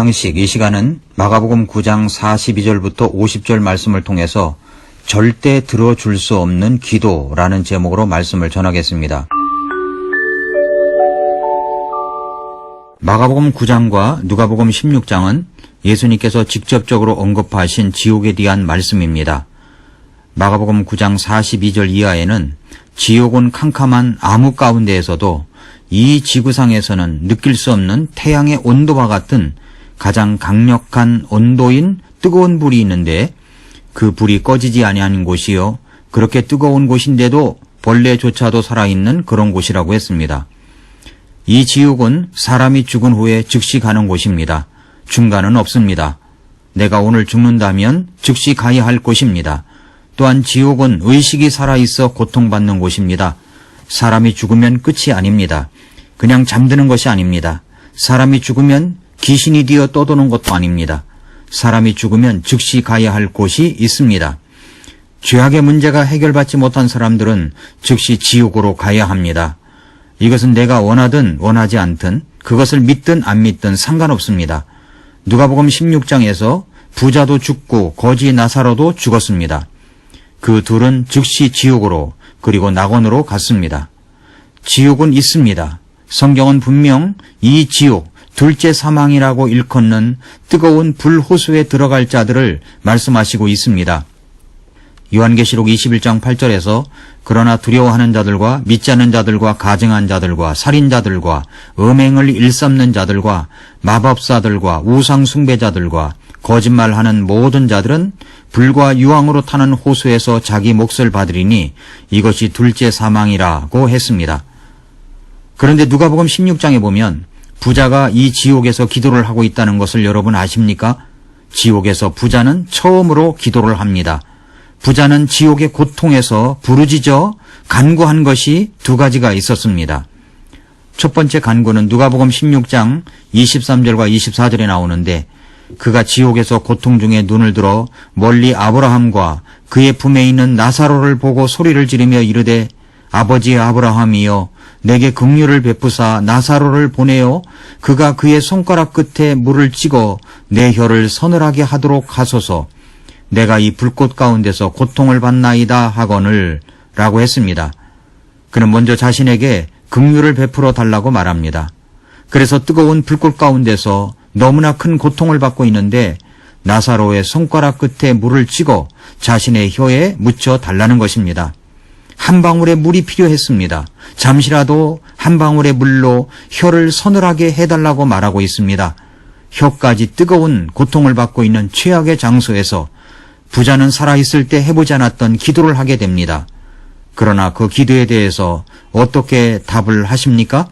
상식 이 시간은 마가복음 9장 42절부터 50절 말씀을 통해서 절대 들어줄 수 없는 기도라는 제목으로 말씀을 전하겠습니다. 마가복음 9장과 누가복음 16장은 예수님께서 직접적으로 언급하신 지옥에 대한 말씀입니다. 마가복음 9장 42절 이하에는 지옥은 캄캄한 암흑 가운데에서도 이 지구상에서는 느낄 수 없는 태양의 온도와 같은 가장 강력한 온도인 뜨거운 불이 있는데 그 불이 꺼지지 아니하는 곳이요 그렇게 뜨거운 곳인데도 벌레조차도 살아있는 그런 곳이라고 했습니다. 이 지옥은 사람이 죽은 후에 즉시 가는 곳입니다. 중간은 없습니다. 내가 오늘 죽는다면 즉시 가야 할 곳입니다. 또한 지옥은 의식이 살아있어 고통받는 곳입니다. 사람이 죽으면 끝이 아닙니다. 그냥 잠드는 것이 아닙니다. 사람이 죽으면 귀신이 되어 떠도는 것도 아닙니다. 사람이 죽으면 즉시 가야 할 곳이 있습니다. 죄악의 문제가 해결받지 못한 사람들은 즉시 지옥으로 가야 합니다. 이것은 내가 원하든 원하지 않든 그것을 믿든 안 믿든 상관없습니다. 누가복음 16장에서 부자도 죽고 거지 나사로도 죽었습니다. 그 둘은 즉시 지옥으로 그리고 낙원으로 갔습니다. 지옥은 있습니다. 성경은 분명 이 지옥, 둘째 사망이라고 일컫는 뜨거운 불호수에 들어갈 자들을 말씀하시고 있습니다. 요한계시록 21장 8절에서 그러나 두려워하는 자들과 믿지 않는 자들과 가증한 자들과 살인자들과 음행을 일삼는 자들과 마법사들과 우상 숭배자들과 거짓말하는 모든 자들은 불과 유황으로 타는 호수에서 자기 몫을 받으리니 이것이 둘째 사망이라고 했습니다. 그런데 누가복음 16장에 보면 부자가 이 지옥에서 기도를 하고 있다는 것을 여러분 아십니까? 지옥에서 부자는 처음으로 기도를 합니다. 부자는 지옥의 고통에서 부르짖어 간구한 것이 두 가지가 있었습니다. 첫 번째 간구는 누가복음 16장 23절과 24절에 나오는데 그가 지옥에서 고통 중에 눈을 들어 멀리 아브라함과 그의 품에 있는 나사로를 보고 소리를 지르며 이르되 아버지 아브라함이여 내게 긍휼을 베푸사 나사로를 보내어 그가 그의 손가락 끝에 물을 찍어 내 혀를 서늘하게 하도록 하소서. 내가 이 불꽃 가운데서 고통을 받나이다 하거늘 라고 했습니다. 그는 먼저 자신에게 긍휼을 베풀어 달라고 말합니다. 그래서 뜨거운 불꽃 가운데서 너무나 큰 고통을 받고 있는데 나사로의 손가락 끝에 물을 찍어 자신의 혀에 묻혀 달라는 것입니다. 한 방울의 물이 필요했습니다. 잠시라도 한 방울의 물로 혀를 서늘하게 해달라고 말하고 있습니다. 혀까지 뜨거운 고통을 받고 있는 최악의 장소에서 부자는 살아있을 때 해보지 않았던 기도를 하게 됩니다. 그러나 그 기도에 대해서 어떻게 답을 하십니까?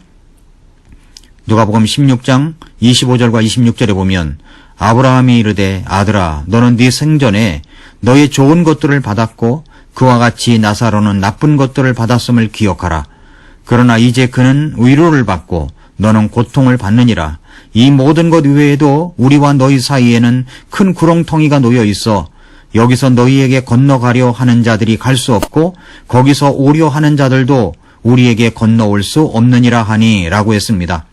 누가복음 16장 25절과 26절에 보면 아브라함이 이르되 아들아 너는 네 생전에 너의 좋은 것들을 받았고 그와 같이 나사로는 나쁜 것들을 받았음을 기억하라. 그러나 이제 그는 위로를 받고 너는 고통을 받느니라. 이 모든 것 외에도 우리와 너희 사이에는 큰 구렁텅이가 놓여 있어 여기서 너희에게 건너가려 하는 자들이 갈 수 없고 거기서 오려 하는 자들도 우리에게 건너올 수 없느니라 하니 라고 했습니다.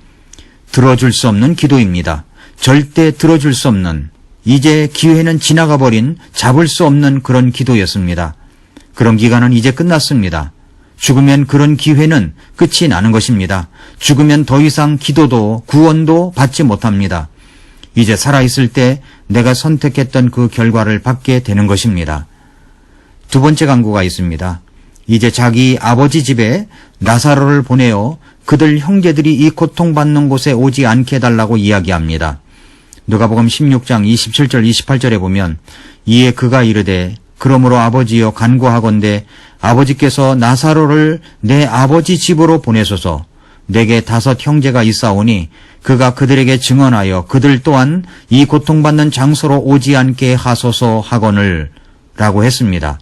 들어줄 수 없는 기도입니다. 절대 들어줄 수 없는, 이제 기회는 지나가 버린 잡을 수 없는 그런 기도였습니다. 그런 기간은 이제 끝났습니다. 죽으면 그런 기회는 끝이 나는 것입니다. 죽으면 더 이상 기도도 구원도 받지 못합니다. 이제 살아있을 때 내가 선택했던 그 결과를 받게 되는 것입니다. 두 번째 간구가 있습니다. 이제 자기 아버지 집에 나사로를 보내어 그들 형제들이 이 고통받는 곳에 오지 않게 해달라고 이야기합니다. 누가복음 16장 27절 28절에 보면 이에 그가 이르되 그러므로 아버지여 간구하건대 아버지께서 나사로를 내 아버지 집으로 보내소서. 내게 5 형제가 있사오니 그가 그들에게 증언하여 그들 또한 이 고통받는 장소로 오지 않게 하소서 하거늘 라고 했습니다.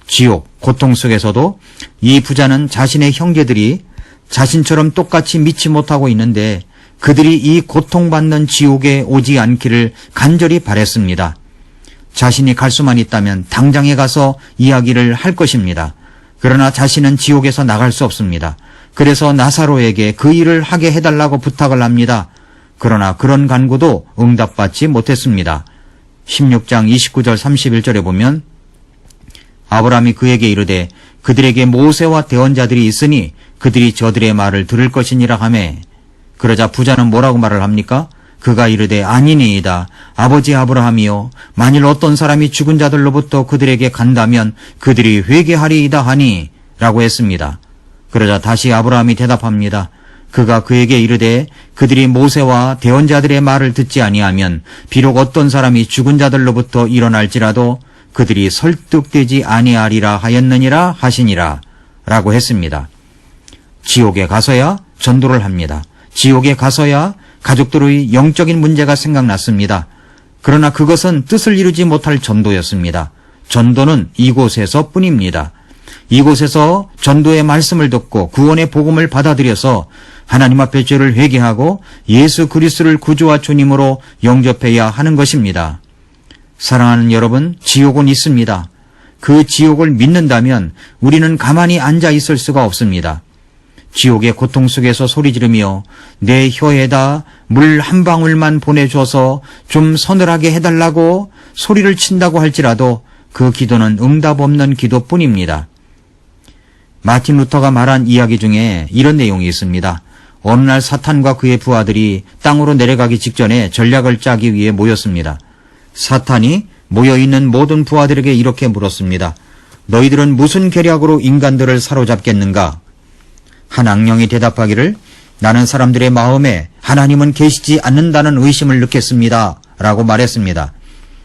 지옥, 고통 속에서도 이 부자는 자신의 형제들이 자신처럼 똑같이 믿지 못하고 있는데 그들이 이 고통받는 지옥에 오지 않기를 간절히 바랬습니다. 자신이 갈 수만 있다면 당장에 가서 이야기를 할 것입니다. 그러나 자신은 지옥에서 나갈 수 없습니다. 그래서 나사로에게 그 일을 하게 해달라고 부탁을 합니다. 그러나 그런 간구도 응답받지 못했습니다. 16장 29절 31절에 보면 아브라함이 그에게 이르되 그들에게 모세와 대언자들이 있으니 그들이 저들의 말을 들을 것이니라 하매 그러자 부자는 뭐라고 말을 합니까? 그가 이르되 아니니이다. 아버지 아브라함이여 만일 어떤 사람이 죽은 자들로부터 그들에게 간다면 그들이 회개하리이다 하니 라고 했습니다. 그러자 다시 아브라함이 대답합니다. 그가 그에게 이르되 그들이 모세와 대언자들의 말을 듣지 아니하면 비록 어떤 사람이 죽은 자들로부터 일어날지라도 그들이 설득되지 아니하리라 하였느니라 하시니라 라고 했습니다. 지옥에 가서야 전도를 합니다. 지옥에 가서야 가족들의 영적인 문제가 생각났습니다. 그러나 그것은 뜻을 이루지 못할 전도였습니다. 전도는 이곳에서 뿐입니다. 이곳에서 전도의 말씀을 듣고 구원의 복음을 받아들여서 하나님 앞에 죄를 회개하고 예수 그리스도를 구주와 주님으로 영접해야 하는 것입니다. 사랑하는 여러분, 지옥은 있습니다. 그 지옥을 믿는다면 우리는 가만히 앉아 있을 수가 없습니다. 지옥의 고통 속에서 소리 지르며 내 혀에다 물 한 방울만 보내줘서 좀 서늘하게 해달라고 소리를 친다고 할지라도 그 기도는 응답 없는 기도뿐입니다. 마틴 루터가 말한 이야기 중에 이런 내용이 있습니다. 어느 날 사탄과 그의 부하들이 땅으로 내려가기 직전에 전략을 짜기 위해 모였습니다. 사탄이 모여있는 모든 부하들에게 이렇게 물었습니다. 너희들은 무슨 계략으로 인간들을 사로잡겠는가? 한 악령이 대답하기를 나는 사람들의 마음에 하나님은 계시지 않는다는 의심을 느꼈습니다. 라고 말했습니다.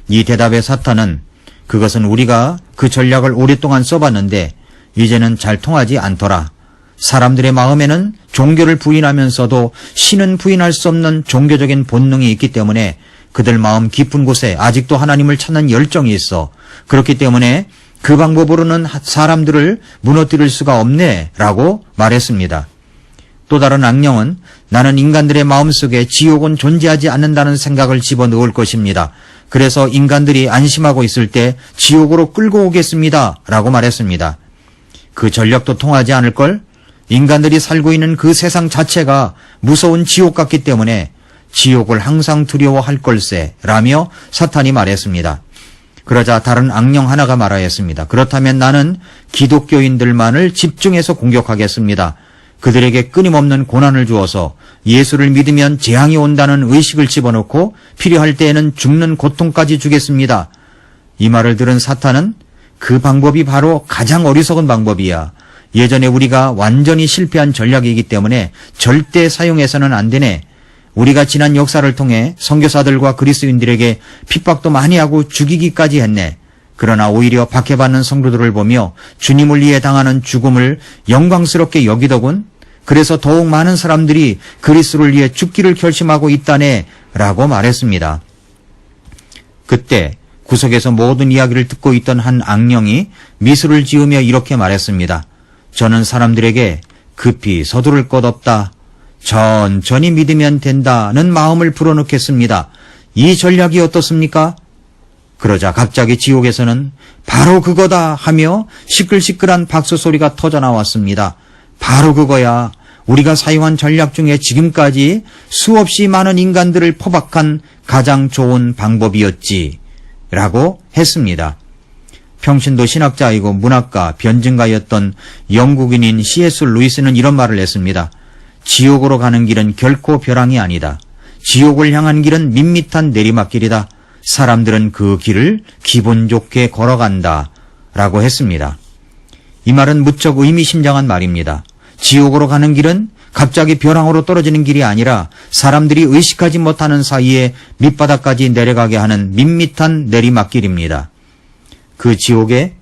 이 대답에 사탄은 그것은 우리가 그 전략을 오랫동안 써봤는데 이제는 잘 통하지 않더라. 사람들의 마음에는 종교를 부인하면서도 신은 부인할 수 없는 종교적인 본능이 있기 때문에 그들 마음 깊은 곳에 아직도 하나님을 찾는 열정이 있어. 그렇기 때문에 그 방법으로는 사람들을 무너뜨릴 수가 없네 라고 말했습니다. 또 다른 악령은 나는 인간들의 마음속에 지옥은 존재하지 않는다는 생각을 집어넣을 것입니다. 그래서 인간들이 안심하고 있을 때 지옥으로 끌고 오겠습니다 라고 말했습니다. 그 전략도 통하지 않을걸? 인간들이 살고 있는 그 세상 자체가 무서운 지옥 같기 때문에 지옥을 항상 두려워할 걸세 라며 사탄이 말했습니다. 그러자 다른 악령 하나가 말하였습니다. 그렇다면 나는 기독교인들만을 집중해서 공격하겠습니다. 그들에게 끊임없는 고난을 주어서 예수를 믿으면 재앙이 온다는 의식을 집어넣고 필요할 때에는 죽는 고통까지 주겠습니다. 이 말을 들은 사탄은 그 방법이 바로 가장 어리석은 방법이야. 예전에 우리가 완전히 실패한 전략이기 때문에 절대 사용해서는 안 되네. 우리가 지난 역사를 통해 선교사들과 그리스도인들에게 핍박도 많이 하고 죽이기까지 했네. 그러나 오히려 박해받는 성도들을 보며 주님을 위해 당하는 죽음을 영광스럽게 여기더군. 그래서 더욱 많은 사람들이 그리스도를 위해 죽기를 결심하고 있다네 라고 말했습니다. 그때 구석에서 모든 이야기를 듣고 있던 한 악령이 미소를 지으며 이렇게 말했습니다. 저는 사람들에게 급히 서두를 것 없다. 천천히 믿으면 된다는 마음을 불어넣겠습니다. 이 전략이 어떻습니까? 그러자 갑자기 지옥에서는 바로 그거다 하며 시끌시끌한 박수 소리가 터져 나왔습니다. 바로 그거야. 우리가 사용한 전략 중에 지금까지 수없이 많은 인간들을 포박한 가장 좋은 방법이었지 라고 했습니다. 평신도 신학자이고 문학가, 변증가였던 영국인인 C.S. 루이스는 이런 말을 했습니다. 지옥으로 가는 길은 결코 벼랑이 아니다. 지옥을 향한 길은 밋밋한 내리막길이다. 사람들은 그 길을 기분 좋게 걸어간다 라고 했습니다. 이 말은 무척 의미심장한 말입니다. 지옥으로 가는 길은 갑자기 벼랑으로 떨어지는 길이 아니라 사람들이 의식하지 못하는 사이에 밑바닥까지 내려가게 하는 밋밋한 내리막길입니다. 그 지옥에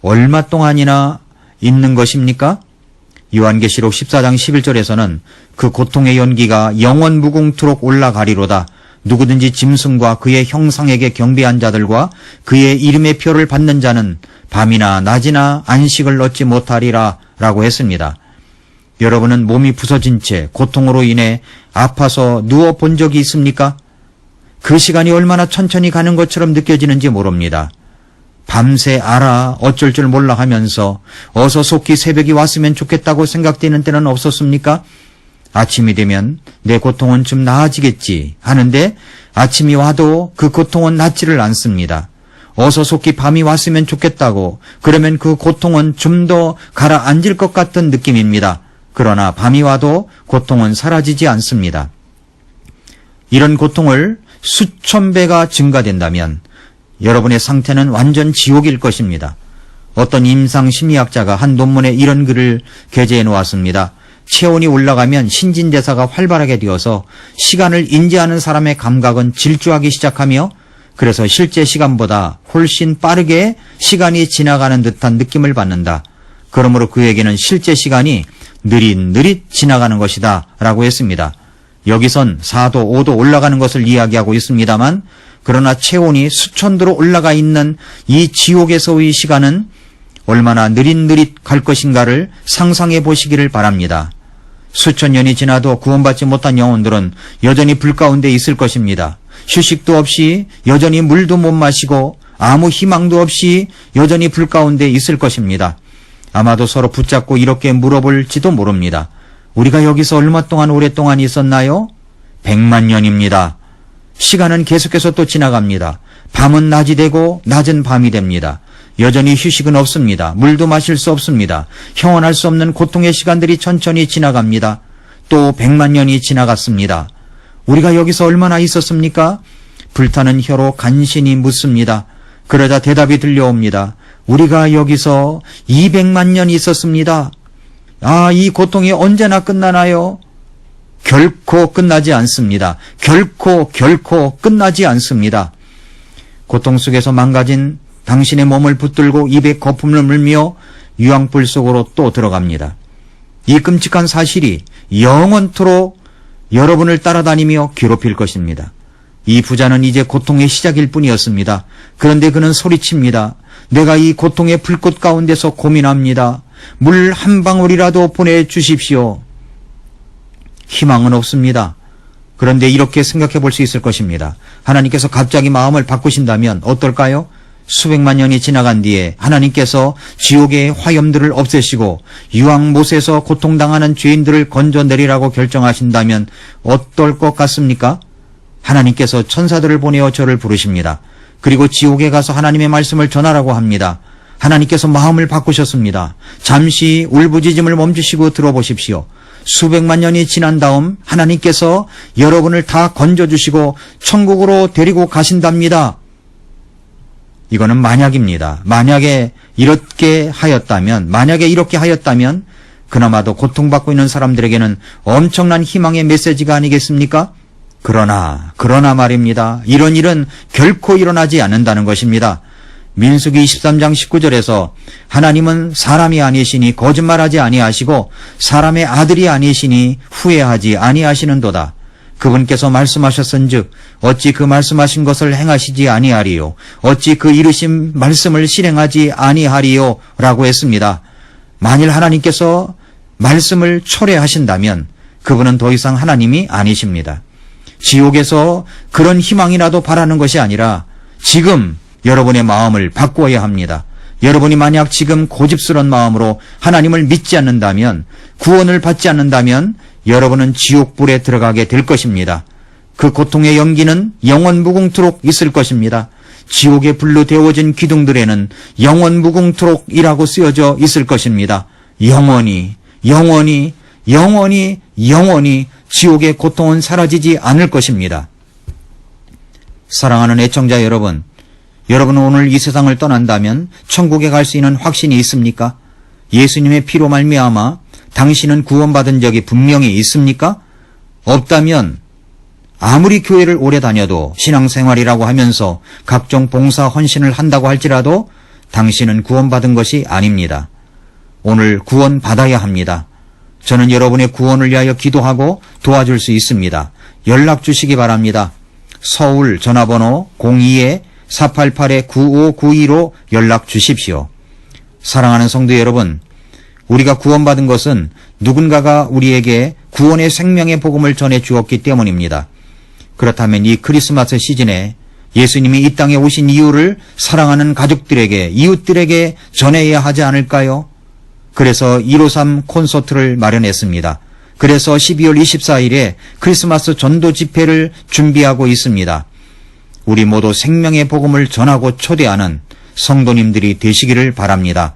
얼마 동안이나 있는 것입니까? 요한계시록 14장 11절에서는 그 고통의 연기가 영원 무궁토록 올라가리로다. 누구든지 짐승과 그의 형상에게 경배한 자들과 그의 이름의 표를 받는 자는 밤이나 낮이나 안식을 얻지 못하리라 라고 했습니다. 여러분은 몸이 부서진 채 고통으로 인해 아파서 누워 본 적이 있습니까? 그 시간이 얼마나 천천히 가는 것처럼 느껴지는지 모릅니다. 밤새 알아 어쩔 줄 몰라 하면서 어서 속히 새벽이 왔으면 좋겠다고 생각되는 때는 없었습니까? 아침이 되면 내 고통은 좀 나아지겠지 하는데 아침이 와도 그 고통은 낫지를 않습니다. 어서 속히 밤이 왔으면 좋겠다고, 그러면 그 고통은 좀 더 가라앉을 것 같은 느낌입니다. 그러나 밤이 와도 고통은 사라지지 않습니다. 이런 고통을 수천 배가 증가된다면 여러분의 상태는 완전 지옥일 것입니다. 어떤 임상심리학자가 한 논문에 이런 글을 게재해 놓았습니다. 체온이 올라가면 신진대사가 활발하게 되어서 시간을 인지하는 사람의 감각은 질주하기 시작하며 그래서 실제 시간보다 훨씬 빠르게 시간이 지나가는 듯한 느낌을 받는다. 그러므로 그에게는 실제 시간이 느릿느릿 지나가는 것이다 라고 했습니다. 여기선 4도, 5도 올라가는 것을 이야기하고 있습니다만 그러나 체온이 수천도로 올라가 있는 이 지옥에서의 시간은 얼마나 느릿느릿 갈 것인가를 상상해 보시기를 바랍니다. 수천 년이 지나도 구원받지 못한 영혼들은 여전히 불 가운데 있을 것입니다. 휴식도 없이 여전히 물도 못 마시고 아무 희망도 없이 여전히 불 가운데 있을 것입니다. 아마도 서로 붙잡고 이렇게 물어볼지도 모릅니다. 우리가 여기서 얼마 동안 오랫동안 있었나요? 100만 년입니다. 시간은 계속해서 또 지나갑니다. 밤은 낮이 되고 낮은 밤이 됩니다. 여전히 휴식은 없습니다. 물도 마실 수 없습니다. 형언할 수 없는 고통의 시간들이 천천히 지나갑니다. 또 100만 년이 지나갔습니다. 우리가 여기서 얼마나 있었습니까? 불타는 혀로 간신히 묻습니다. 그러자 대답이 들려옵니다. 우리가 여기서 200만 년 있었습니다. 아, 이 고통이 언제나 끝나나요? 결코 끝나지 않습니다. 결코 끝나지 않습니다. 고통 속에서 망가진 당신의 몸을 붙들고 입에 거품을 물며 유황불 속으로 또 들어갑니다. 이 끔찍한 사실이 영원토록 여러분을 따라다니며 괴롭힐 것입니다. 이 부자는 이제 고통의 시작일 뿐이었습니다. 그런데 그는 소리칩니다. 내가 이 고통의 불꽃 가운데서 고민합니다. 물 한 방울이라도 보내주십시오. 희망은 없습니다. 그런데 이렇게 생각해 볼 수 있을 것입니다. 하나님께서 갑자기 마음을 바꾸신다면 어떨까요? 수백만 년이 지나간 뒤에 하나님께서 지옥의 화염들을 없애시고 유황못에서 고통당하는 죄인들을 건져내리라고 결정하신다면 어떨 것 같습니까? 하나님께서 천사들을 보내어 저를 부르십니다. 그리고 지옥에 가서 하나님의 말씀을 전하라고 합니다. 하나님께서 마음을 바꾸셨습니다. 잠시 울부짖음을 멈추시고 들어보십시오. 수백만 년이 지난 다음 하나님께서 여러분을 다 건져주시고 천국으로 데리고 가신답니다. 이거는 만약입니다. 만약에 이렇게 하였다면 그나마도 고통받고 있는 사람들에게는 엄청난 희망의 메시지가 아니겠습니까? 그러나 말입니다. 이런 일은 결코 일어나지 않는다는 것입니다. 민수기 23장 19절에서 하나님은 사람이 아니시니 거짓말하지 아니하시고 사람의 아들이 아니시니 후회하지 아니하시는도다. 그분께서 말씀하셨은즉 어찌 그 말씀하신 것을 행하시지 아니하리요? 어찌 그 이르신 말씀을 실행하지 아니하리요? 라고 했습니다. 만일 하나님께서 말씀을 철회하신다면 그분은 더 이상 하나님이 아니십니다. 지옥에서 그런 희망이라도 바라는 것이 아니라 지금 여러분의 마음을 바꾸어야 합니다. 여러분이 만약 지금 고집스러운 마음으로 하나님을 믿지 않는다면, 구원을 받지 않는다면 여러분은 지옥불에 들어가게 될 것입니다. 그 고통의 연기는 영원 무궁토록 있을 것입니다. 지옥의 불로 데워진 기둥들에는 영원 무궁토록이라고 쓰여져 있을 것입니다. 영원히 지옥의 고통은 사라지지 않을 것입니다. 사랑하는 애청자 여러분, 여러분은 오늘 이 세상을 떠난다면 천국에 갈 수 있는 확신이 있습니까? 예수님의 피로 말미암아 당신은 구원받은 적이 분명히 있습니까? 없다면 아무리 교회를 오래 다녀도 신앙생활이라고 하면서 각종 봉사 헌신을 한다고 할지라도 당신은 구원받은 것이 아닙니다. 오늘 구원받아야 합니다. 저는 여러분의 구원을 위하여 기도하고 도와줄 수 있습니다. 연락 주시기 바랍니다. 서울 전화번호 02-488-9592로 연락 주십시오. 사랑하는 성도 여러분, 우리가 구원받은 것은 누군가가 우리에게 구원의 생명의 복음을 전해 주었기 때문입니다. 그렇다면 이 크리스마스 시즌에 예수님이 이 땅에 오신 이유를 사랑하는 가족들에게, 이웃들에게 전해야 하지 않을까요? 그래서 153 콘서트를 마련했습니다. 그래서 12월 24일에 크리스마스 전도 집회를 준비하고 있습니다. 우리 모두 생명의 복음을 전하고 초대하는 성도님들이 되시기를 바랍니다.